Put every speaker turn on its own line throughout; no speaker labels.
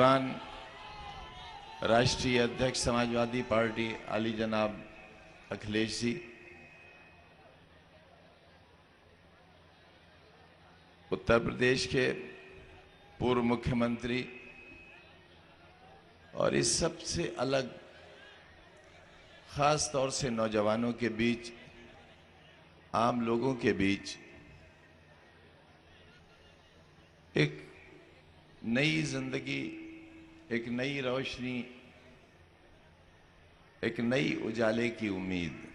दौरान राष्ट्रीय अध्यक्ष समाजवादी पार्टी आली जनाब अखिलेश जी, उत्तर प्रदेश के पूर्व मुख्यमंत्री और इस सबसे अलग खास तौर से नौजवानों के बीच, आम लोगों के बीच एक नई जिंदगी, एक नई रोशनी, एक नई उजाले की उम्मीद।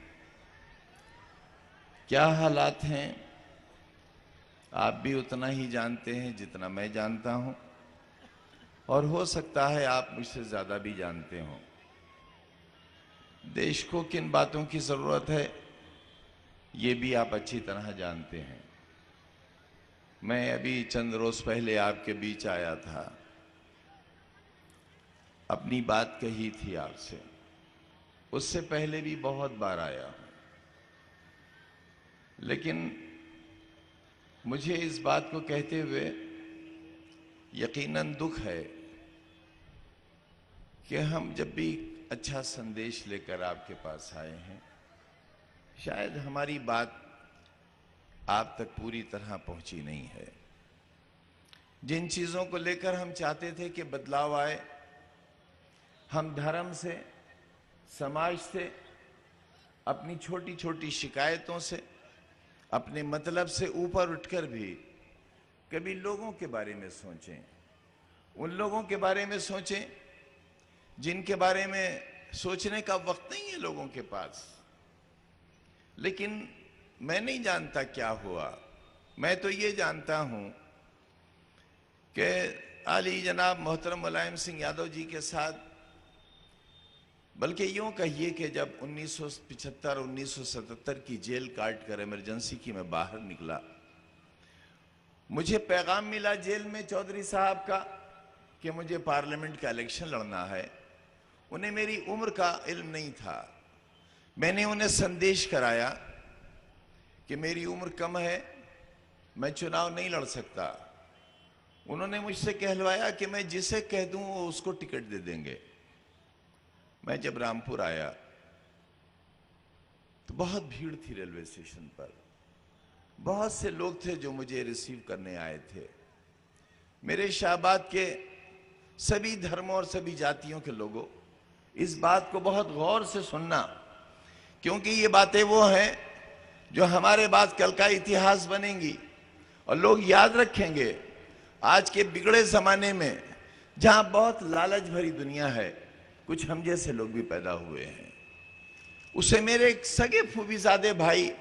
क्या हालात हैं आप भी उतना ही जानते हैं जितना मैं जानता हूं, और हो सकता है आप मुझसे ज्यादा भी जानते हो। देश को किन बातों की जरूरत है ये भी आप अच्छी तरह जानते हैं। मैं अभी चंद रोज पहले आपके बीच आया था, अपनी बात कही थी आपसे। उससे पहले भी बहुत बार आया हूं, लेकिन मुझे इस बात को कहते हुए यकीनन दुख है कि हम जब भी अच्छा संदेश लेकर आपके पास आए हैं, शायद हमारी बात आप तक पूरी तरह पहुंची नहीं है। जिन चीजों को लेकर हम चाहते थे कि बदलाव आए, हम धर्म से, समाज से, अपनी छोटी छोटी शिकायतों से, अपने मतलब से ऊपर उठकर भी कभी लोगों के बारे में सोचें, उन लोगों के बारे में सोचें जिनके बारे में सोचने का वक्त नहीं है लोगों के पास। लेकिन मैं नहीं जानता क्या हुआ। मैं तो ये जानता हूं कि आली जनाब मोहतरम मुलायम सिंह यादव जी के साथ, बल्कि यूं कहिए कि जब 1975-1977 की जेल काट कर इमरजेंसी की मैं बाहर निकला, मुझे पैगाम मिला जेल में चौधरी साहब का कि मुझे पार्लियामेंट का इलेक्शन लड़ना है। उन्हें मेरी उम्र का इल्म नहीं था। मैंने उन्हें संदेश कराया कि मेरी उम्र कम है, मैं चुनाव नहीं लड़ सकता। उन्होंने मुझसे कहलवाया कि मैं जिसे कह दूं वो उसको टिकट दे देंगे। मैं जब रामपुर आया तो बहुत भीड़ थी रेलवे स्टेशन पर। बहुत से लोग थे जो मुझे रिसीव करने आए थे। मेरे शाहबाद के सभी धर्मों और सभी जातियों के लोगों, इस बात को बहुत गौर से सुनना, क्योंकि ये बातें वो हैं जो हमारे बाद कल का इतिहास बनेंगी और लोग याद रखेंगे। आज के बिगड़े जमाने में जहां बहुत लालच भरी दुनिया है, कुछ हम जैसे लोग भी पैदा हुए हैं। उसे मेरे एक सगे फूफीजादे भाई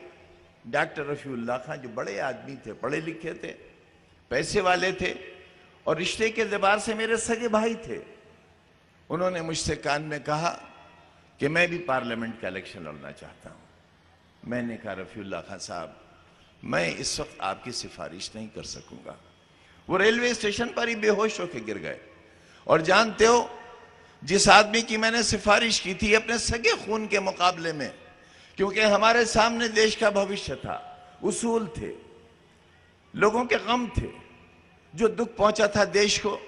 डॉक्टर रफीउल्लाह खां, जो बड़े आदमी थे, पढ़े लिखे थे, पैसे वाले थे और रिश्ते के एतबार से मेरे सगे भाई थे, उन्होंने मुझसे कान में कहा कि मैं भी पार्लियामेंट का इलेक्शन लड़ना चाहता हूं। मैंने कहा रफीउल्लाह खां साहब, मैं इस वक्त आपकी सिफारिश नहीं कर सकूंगा। वो रेलवे स्टेशन पर ही बेहोश होकर गिर गए। और जानते हो, जिस आदमी की मैंने सिफारिश की थी अपने सगे खून के मुकाबले में, क्योंकि हमारे सामने देश का भविष्य था, उसूल थे, लोगों के गम थे, जो दुख पहुंचा था देश को,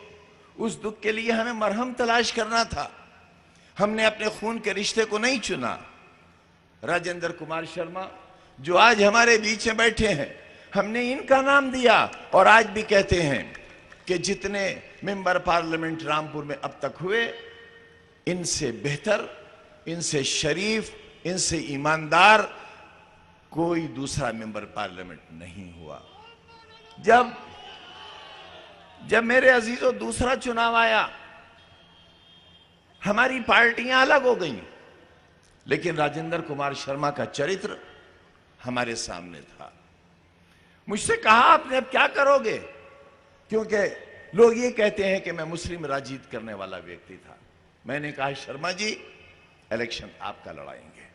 उस दुख के लिए हमें मरहम तलाश करना था। हमने अपने खून के रिश्ते को नहीं चुना। राजेंद्र कुमार शर्मा जो आज हमारे बीच में बैठे हैं, हमने इनका नाम दिया और आज भी कहते हैं कि जितने मेंबर पार्लियामेंट रामपुर में अब तक हुए, इनसे बेहतर, इनसे शरीफ, इनसे ईमानदार कोई दूसरा मेंबर पार्लियामेंट नहीं हुआ। जब मेरे अजीजों दूसरा चुनाव आया, हमारी पार्टियां अलग हो गईं, लेकिन राजेंद्र कुमार शर्मा का चरित्र हमारे सामने था। मुझसे कहा आपने अब क्या करोगे, क्योंकि लोग ये कहते हैं कि मैं मुस्लिम राजनीति करने वाला व्यक्ति था। मैंने कहा शर्मा जी, इलेक्शन आपका लड़ाएंगे।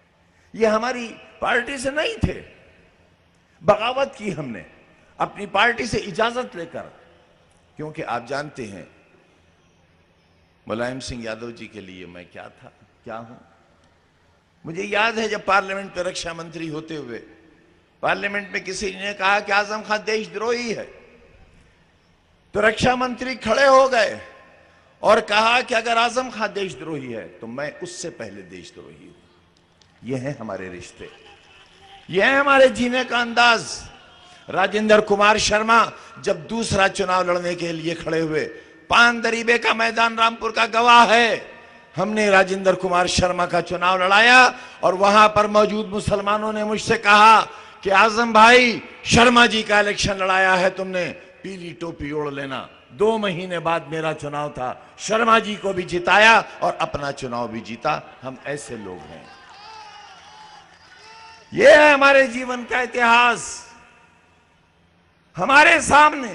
ये हमारी पार्टी से नहीं थे, बगावत की हमने अपनी पार्टी से इजाजत लेकर, क्योंकि आप जानते हैं मुलायम सिंह यादव जी के लिए मैं क्या था, क्या हूं। मुझे याद है जब पार्लियामेंट में रक्षा मंत्री होते हुए पार्लियामेंट में किसी ने कहा कि आजम खान देशद्रोही है, तो रक्षा मंत्री खड़े हो गए और कहा कि अगर आजम खां देशद्रोही है तो मैं उससे पहले देशद्रोही हूं। यह है हमारे रिश्ते, यह है हमारे जीने का अंदाज। राजेंद्र कुमार शर्मा जब दूसरा चुनाव लड़ने के लिए खड़े हुए, पान दरीबे का मैदान रामपुर का गवाह है, हमने राजेंद्र कुमार शर्मा का चुनाव लड़ाया और वहां पर मौजूद मुसलमानों ने मुझसे कहा कि आजम भाई, शर्मा जी का इलेक्शन लड़ाया है तुमने, पीली टोपी ओढ़ लेना। 2 महीने बाद मेरा चुनाव था, शर्मा जी को भी जिताया और अपना चुनाव भी जीता। हम ऐसे लोग हैं। यह है हमारे जीवन का इतिहास। हमारे सामने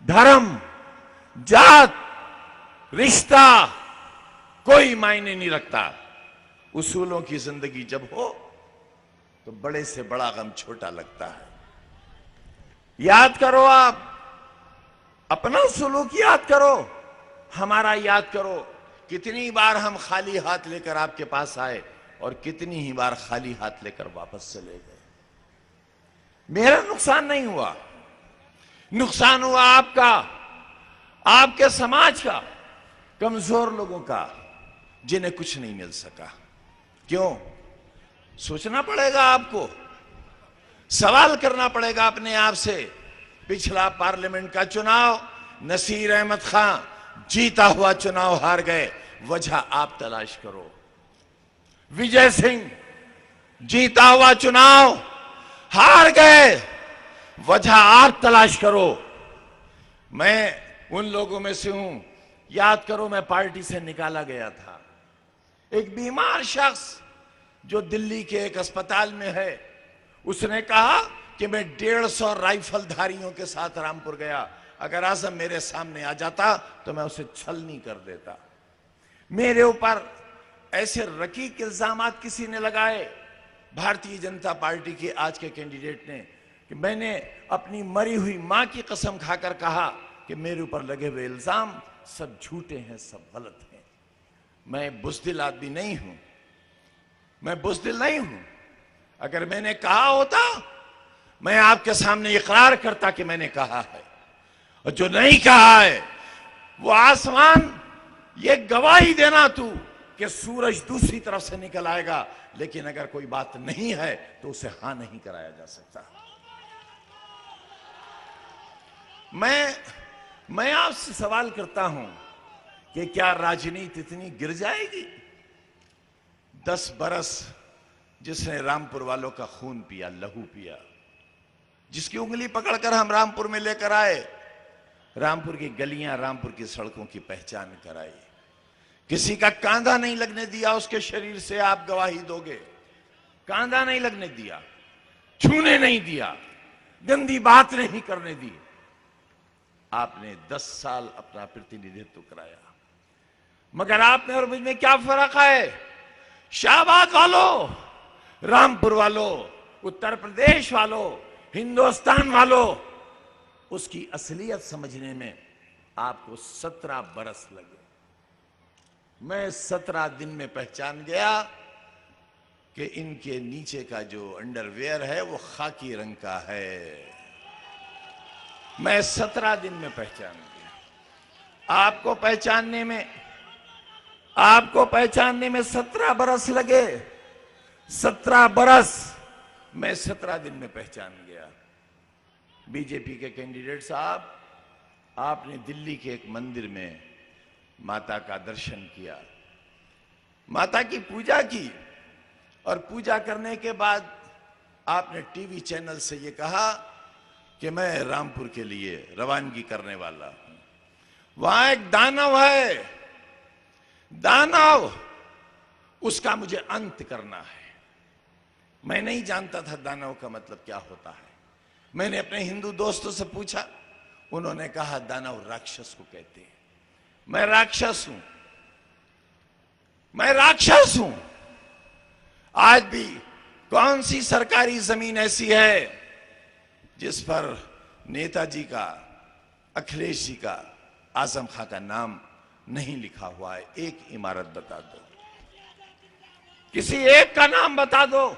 धर्म, जात, रिश्ता कोई मायने नहीं रखता। उसूलों की जिंदगी जब हो तो बड़े से बड़ा गम छोटा लगता है। याद करो, आप अपना सुलूक याद करो, हमारा याद करो। कितनी बार हम खाली हाथ लेकर आपके पास आए और कितनी ही बार खाली हाथ लेकर वापस चले गए। मेरा नुकसान नहीं हुआ, नुकसान हुआ आपका, आपके समाज का, कमजोर लोगों का, जिन्हें कुछ नहीं मिल सका। क्यों? सोचना पड़ेगा आपको, सवाल करना पड़ेगा अपने आप से। पिछला पार्लियामेंट का चुनाव नसीर अहमद खां जीता हुआ चुनाव हार गए, वजह आप तलाश करो। विजय सिंह जीता हुआ चुनाव हार गए, वजह आप तलाश करो। मैं उन लोगों में से हूं, याद करो, मैं पार्टी से निकाला गया था। एक बीमार शख्स जो दिल्ली के एक अस्पताल में है, उसने कहा कि मैं 150 राइफलधारियों के साथ रामपुर गया, अगर आजम मेरे सामने आ जाता तो मैं उसे छलनी कर देता। मेरे ऊपर ऐसे रकीक इल्जामात किसी ने लगाए, भारतीय जनता पार्टी के आज के कैंडिडेट ने, कि मैंने अपनी मरी हुई मां की कसम खाकर कहा कि मेरे ऊपर लगे हुए इल्जाम सब झूठे हैं, सब गलत हैं। मैं बुज़दिल आदमी नहीं हूं, मैं बुज़दिल नहीं हूं। अगर मैंने कहा होता, मैं आपके सामने इकरार करता कि मैंने कहा है, और जो नहीं कहा है वो आसमान ये गवाही देना तू कि सूरज दूसरी तरफ से निकल आएगा, लेकिन अगर कोई बात नहीं है तो उसे हां नहीं कराया जा सकता। मैं आपसे सवाल करता हूं कि क्या राजनीति इतनी गिर जाएगी? 10 बरस जिसने रामपुर वालों का खून पिया, लहू पिया, जिसकी उंगली पकड़कर हम रामपुर में लेकर आए, रामपुर की गलियां, रामपुर की सड़कों की पहचान कराई, किसी का कांधा नहीं लगने दिया उसके शरीर से, आप गवाही दोगे। कांधा नहीं लगने दिया, छूने नहीं दिया, गंदी बात नहीं करने दी। आपने 10 साल अपना प्रतिनिधित्व कराया, मगर आपने और मुझ में क्या फर्क है? शाहबाद वालों, रामपुर वालों, उत्तर प्रदेश वालों, हिंदुस्तान वालों, उसकी असलियत समझने में आपको 17 बरस लगे। मैं 17 दिन में पहचान गया कि इनके नीचे का जो अंडरवेयर है वो खाकी रंग का है। मैं 17 दिन में पहचान गया। आपको पहचानने में 17 बरस लगे। 17 बरस मैं 17 दिन में पहचान गया। बीजेपी के कैंडिडेट साहब, आपने दिल्ली के एक मंदिर में माता का दर्शन किया, माता की पूजा की, और पूजा करने के बाद आपने टीवी चैनल से यह कहा कि मैं रामपुर के लिए रवानगी करने वाला हूं। वहां एक दानव है, दानव, उसका मुझे अंत करना है। मैं नहीं जानता था दानव का मतलब क्या होता है। मैंने अपने हिंदू दोस्तों से पूछा, उन्होंने कहा दानव राक्षस को कहते हैं। मैं राक्षस हूं, मैं राक्षस हूं। आज भी कौन सी सरकारी जमीन ऐसी है जिस पर नेताजी का, अखिलेश जी का, आजम खां का नाम नहीं लिखा हुआ है? एक इमारत बता दो, किसी एक का नाम बता दो।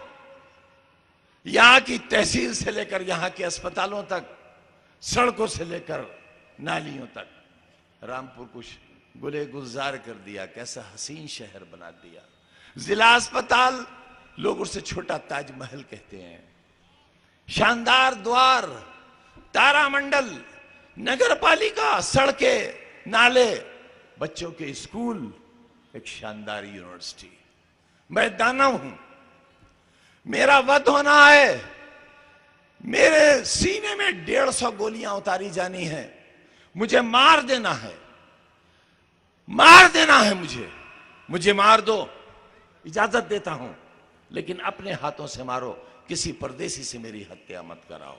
यहां की तहसील से लेकर यहां के अस्पतालों तक, सड़कों से लेकर नालियों तक, रामपुर कुछ गुले गुलजार कर दिया, कैसा हसीन शहर बना दिया। जिला अस्पताल लोग उसे छोटा ताजमहल कहते हैं। शानदार द्वार, तारामंडल, नगर पालिका, सड़कें, नाले, बच्चों के स्कूल, एक शानदार यूनिवर्सिटी। मैं दानव हूं, मेरा वध होना है, मेरे सीने में 150 गोलियां उतारी जानी है, मुझे मार देना है, मार देना है, मुझे मार दो, इजाजत देता हूं, लेकिन अपने हाथों से मारो, किसी परदेसी से मेरी हत्या मत कराओ।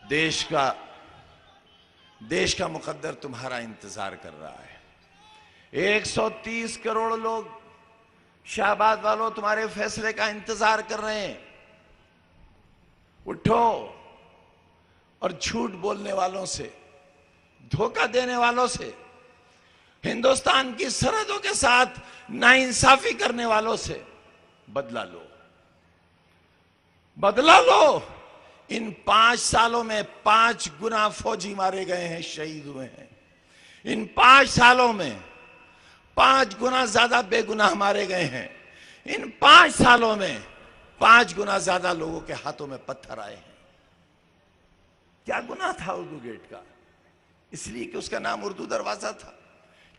देश का मुकद्दर तुम्हारा इंतजार कर रहा है। 130 करोड़ लोग शाहबाद वालों तुम्हारे फैसले का इंतजार कर रहे हैं। उठो और झूठ बोलने वालों से, धोखा देने वालों से, हिंदुस्तान की सरहदों के साथ नाइंसाफी करने वालों से बदला लो, बदला लो। इन 5 सालों में 5 गुना फौजी मारे गए हैं, शहीद हुए हैं। इन 5 सालों में 5 गुना ज्यादा बेगुनाह मारे गए हैं। इन 5 सालों में 5 गुना ज्यादा लोगों के हाथों में पत्थर आए हैं। क्या गुनाह था उर्दू गेट का? इसलिए कि उसका नाम उर्दू दरवाजा था।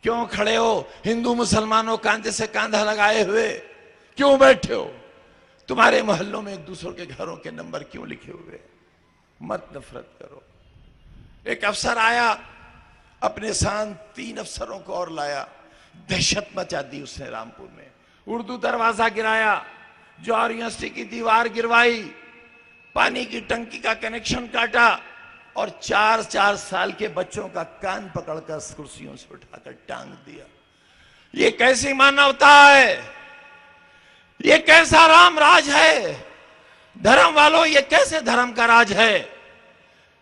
क्यों खड़े हो हिंदू मुसलमानों कांधे से कांधा लगाए हुए? क्यों बैठे हो? तुम्हारे मोहल्लों में एक दूसरों के घरों के नंबर क्यों लिखे हुए? मत नफरत करो। एक अफसर आया, अपने साथ 3 अफसरों को और लाया, दहशत मचा दी उसने रामपुर में। उर्दू दरवाजा गिराया, जौहर यूनिवर्सिटी की दीवार गिरवाई, पानी की टंकी का कनेक्शन काटा और 4 साल के बच्चों का कान पकड़कर कुर्सियों से उठाकर टांग दिया। ये कैसी मानवता है? ये कैसा राम राज है? धर्म वालों, ये कैसे धर्म का राज है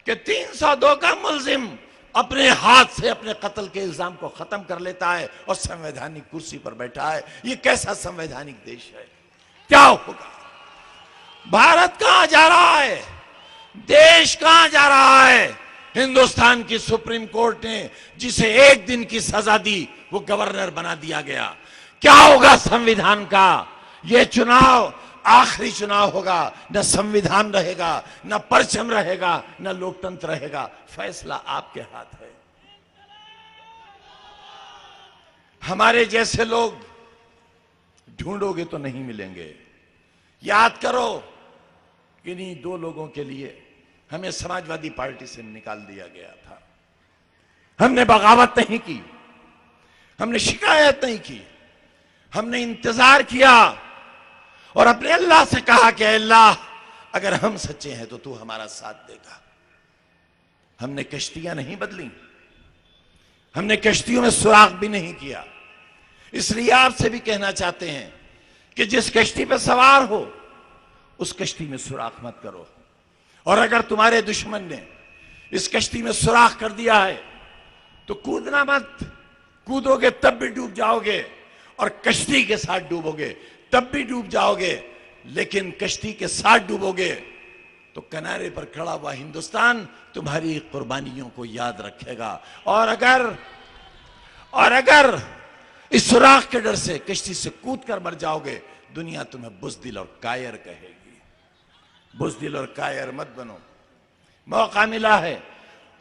कि 302 का मुल्जिम अपने हाथ से अपने कत्ल के इल्जाम को खत्म कर लेता है और संवैधानिक कुर्सी पर बैठा है? ये कैसा संवैधानिक देश है? क्या होगा? भारत कहां जा रहा है? देश कहां जा रहा है? हिंदुस्तान की सुप्रीम कोर्ट ने जिसे 1 दिन की सजा दी, वो गवर्नर बना दिया गया। क्या होगा संविधान का? ये चुनाव आखिरी चुनाव होगा। न संविधान रहेगा, न परचम रहेगा, न लोकतंत्र रहेगा। फैसला आपके हाथ है। हमारे जैसे लोग ढूंढोगे तो नहीं मिलेंगे। याद करो, इन्हीं 2 लोगों के लिए हमें समाजवादी पार्टी से निकाल दिया गया था। हमने बगावत नहीं की, हमने शिकायत नहीं की, हमने इंतजार किया और अपने अल्लाह से कहा कि अल्लाह, अगर हम सच्चे हैं तो तू हमारा साथ देगा। हमने कश्तियां नहीं बदली, हमने कश्तियों में सुराख भी नहीं किया। इसलिए आपसे भी कहना चाहते हैं कि जिस कश्ती पर सवार हो, उस कश्ती में सुराख मत करो। और अगर तुम्हारे दुश्मन ने इस कश्ती में सुराख कर दिया है तो कूदना मत। कूदोगे तब भी डूब जाओगे और कश्ती के साथ डूबोगे तब भी डूब जाओगे। लेकिन कश्ती के साथ डूबोगे तो किनारे पर खड़ा हुआ हिंदुस्तान तुम्हारी कुर्बानियों को याद रखेगा। और अगर इस सुराख के डर से कश्ती से कूद कर मर जाओगे, दुनिया तुम्हें बुज़दिल और कायर कहेगी। बुज़दिल और कायर मत बनो। मौका मिला है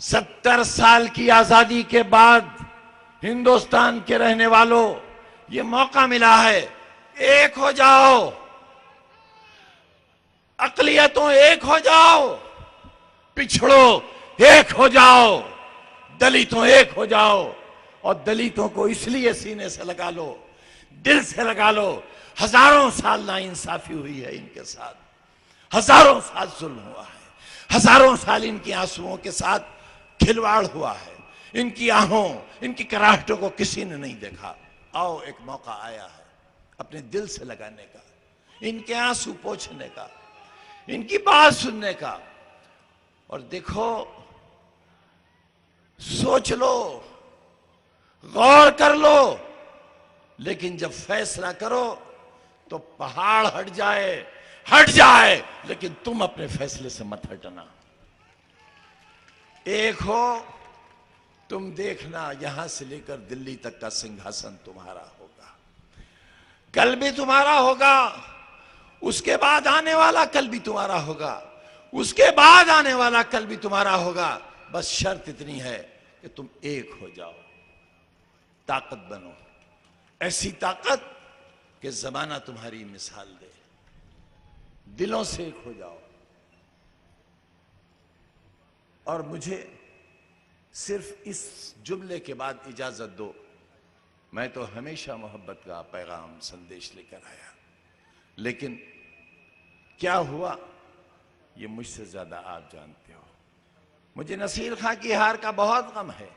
70 साल की आजादी के बाद हिंदुस्तान के रहने वालों, ये मौका मिला है, एक हो जाओ। अक़लियतों एक हो जाओ, पिछड़ो एक हो जाओ, दलितों एक हो जाओ। और दलितों को इसलिए सीने से लगा लो, दिल से लगा लो। हजारों साल नाइंसाफी हुई है इनके साथ, हजारों साल जुल्म हुआ है, हजारों साल इनकी आंसुओं के साथ खिलवाड़ हुआ है। इनकी आहों, इनकी कराहटों को किसी ने नहीं देखा। आओ, एक मौका आया है अपने दिल से लगाने का, इनके आंसू पोंछने का, इनकी बात सुनने का। और देखो, सोच लो, गौर कर लो, लेकिन जब फैसला करो तो पहाड़ हट जाए, हट जाए, लेकिन तुम अपने फैसले से मत हटना। एक हो तुम, देखना यहां से लेकर दिल्ली तक का सिंहासन तुम्हारा होगा, कल भी तुम्हारा होगा, उसके बाद आने वाला कल भी तुम्हारा होगा, उसके बाद आने वाला कल भी तुम्हारा होगा। बस शर्त इतनी है कि तुम एक हो जाओ, ताकत बनो, ऐसी ताकत कि जमाना तुम्हारी मिसाल दे। दिलों से एक हो जाओ। और मुझे सिर्फ इस जुमले के बाद इजाजत दो, मैं तो हमेशा मोहब्बत का पैगाम संदेश लेकर आया, लेकिन क्या हुआ ये मुझसे ज्यादा आप जानते हो। मुझे नसीर खां की हार का बहुत गम है,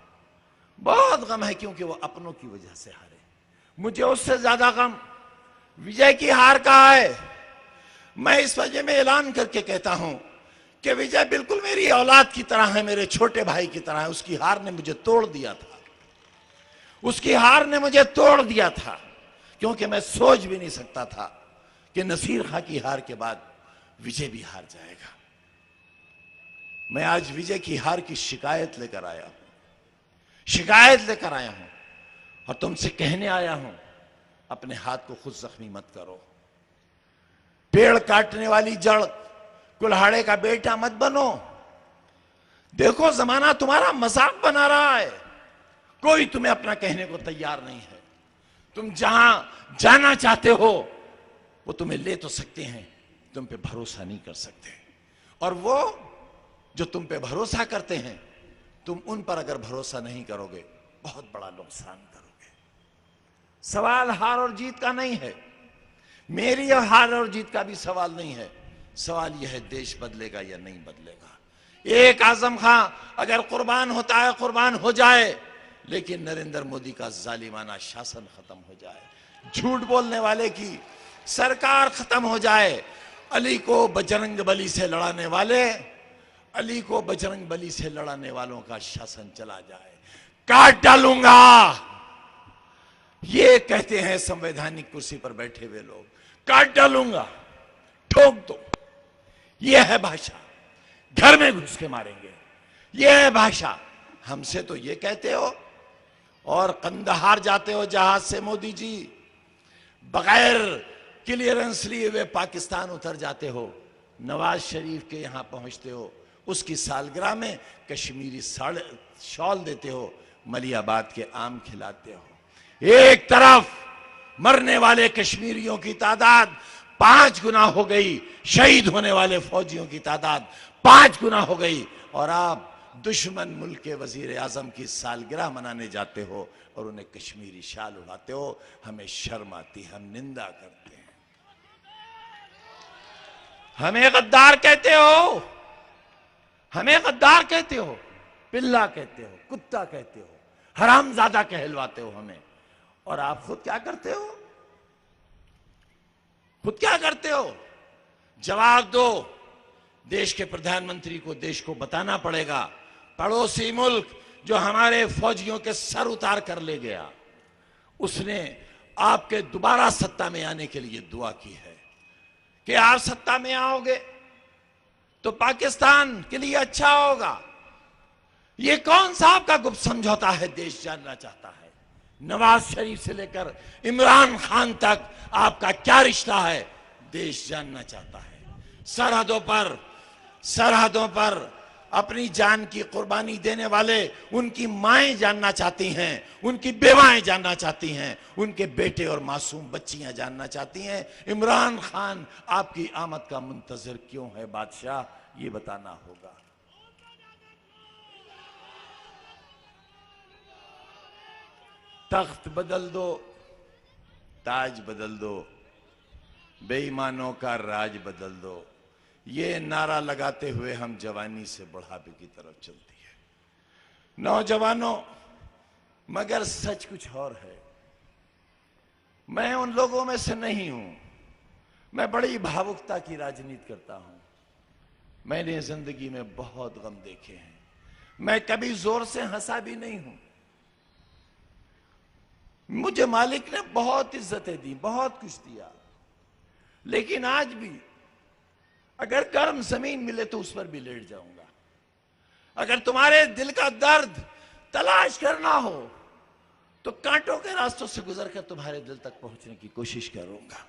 बहुत गम है, क्योंकि वो अपनों की वजह से हारे। मुझे उससे ज्यादा गम विजय की हार का है। मैं इस वजह में ऐलान करके कहता हूं कि विजय बिल्कुल मेरी औलाद की तरह है, मेरे छोटे भाई की तरह है। उसकी हार ने मुझे तोड़ दिया था, उसकी हार ने मुझे तोड़ दिया था, क्योंकि मैं सोच भी नहीं सकता था कि नसीर खां की हार के बाद विजय भी हार जाएगा। मैं आज विजय की हार की शिकायत लेकर आया हूं, शिकायत लेकर आया हूं, और तुमसे कहने आया हूं, अपने हाथ को खुद जख्मी मत करो। पेड़ काटने वाली जड़, कुल्हाड़े का बेटा मत बनो। देखो जमाना तुम्हारा मजाक बना रहा है, कोई तुम्हें अपना कहने को तैयार नहीं है। तुम जहां जाना चाहते हो वो तुम्हें ले तो सकते हैं, तुम पे भरोसा नहीं कर सकते। और वो जो तुम पे भरोसा करते हैं, तुम उन पर अगर भरोसा नहीं करोगे बहुत बड़ा नुकसान करोगे। सवाल हार और जीत का नहीं है, मेरी हार और जीत का भी सवाल नहीं है। सवाल यह है देश बदलेगा या नहीं बदलेगा। एक आजम खां अगर कुर्बान होता है कुर्बान हो जाए, लेकिन नरेंद्र मोदी का जालिमाना शासन खत्म हो जाए, झूठ बोलने वाले की सरकार खत्म हो जाए, अली को बजरंग बली से लड़ाने वाले, अली को बजरंग बली से लड़ाने वालों का शासन चला जाए, काट डालूंगा, ये कहते हैं संवैधानिक कुर्सी पर बैठे हुए लोग। काट डालूंगा, ठोक दो, यह है भाषा। घर में घुस के मारेंगे, यह है भाषा। हमसे तो ये कहते हो, और कंदहार जाते हो जहाज से मोदी जी, बगैर क्लियरेंस लिए हुए पाकिस्तान उतर जाते हो, नवाज शरीफ के यहां पहुंचते हो, उसकी सालगिरह में कश्मीरी शॉल देते हो, मलियाबाद के आम खिलाते हो। एक तरफ मरने वाले कश्मीरियों की तादाद 5 गुना हो गई, शहीद होने वाले फौजियों की तादाद 5 गुना हो गई, और आप दुश्मन मुल्क के वजीर आजम की सालगिरह मनाने जाते हो और उन्हें कश्मीरी शाल उड़ाते हो। हमें शर्म आती, हम निंदा करते हैं। हमें गद्दार कहते हो, हमें गद्दार कहते हो, पिल्ला कहते हो, कुत्ता कहते हो, हरामजादा कहलवाते हो हमें। और आप खुद क्या करते हो, खुद क्या करते हो? जवाब दो। देश के प्रधानमंत्री को देश को बताना पड़ेगा, पड़ोसी मुल्क जो हमारे फौजियों के सर उतार कर ले गया, उसने आपके दोबारा सत्ता में आने के लिए दुआ की है कि आप सत्ता में आओगे तो पाकिस्तान के लिए अच्छा होगा। ये कौन सा आपका गुप्त समझौता है, देश जानना चाहता है। नवाज शरीफ से लेकर इमरान खान तक आपका क्या रिश्ता है, देश जानना चाहता है। सरहदों पर अपनी जान की कुर्बानी देने वाले, उनकी माएं जानना चाहती हैं, उनकी बेवाएं जानना चाहती हैं, उनके बेटे और मासूम बच्चियां जानना चाहती हैं, इमरान खान आपकी आमद का मुंतजर क्यों है बादशाह, ये बताना होगा। तख्त बदल दो, ताज बदल दो, बेईमानों का राज बदल दो, ये नारा लगाते हुए हम जवानी से बुढ़ापे की तरफ चलती है। नौजवानों, मगर सच कुछ और है। मैं उन लोगों में से नहीं हूं, मैं बड़ी भावुकता की राजनीति करता हूं। मैंने जिंदगी में बहुत गम देखे हैं, मैं कभी जोर से हंसा भी नहीं हूं। मुझे मालिक ने बहुत इज्जतें दी, बहुत कुछ दिया, लेकिन आज भी अगर गर्म जमीन मिले तो उस पर भी लेट जाऊंगा। अगर तुम्हारे दिल का दर्द तलाश करना हो तो कांटों के रास्तों से गुजरकर तुम्हारे दिल तक पहुंचने की कोशिश करूंगा।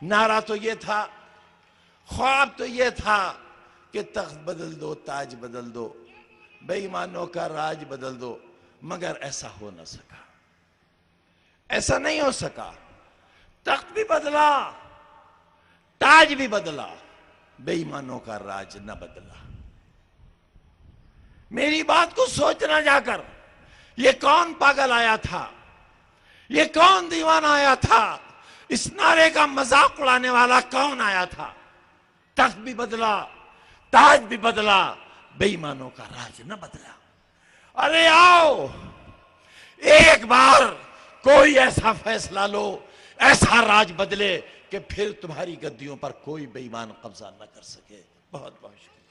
नारा तो यह था, ख्वाब तो यह था कि तख्त बदल दो, ताज बदल दो, बेईमानों का राज बदल दो, मगर ऐसा हो ना सका, ऐसा नहीं हो सका। तख्त भी बदला, ताज भी बदला, बेईमानों का राज न बदला। मेरी बात को सोचना जाकर, ये कौन पागल आया था, ये कौन दीवाना आया था, इस नारे का मजाक उड़ाने वाला कौन आया था। तख्त भी बदला, ताज भी बदला, बेईमानों का राज न बदला। अरे आओ एक बार कोई ऐसा फैसला लो, ऐसा राज बदले कि फिर तुम्हारी गद्दियों पर कोई बेईमान कब्जा न कर सके। बहुत बहुत शुक्रिया।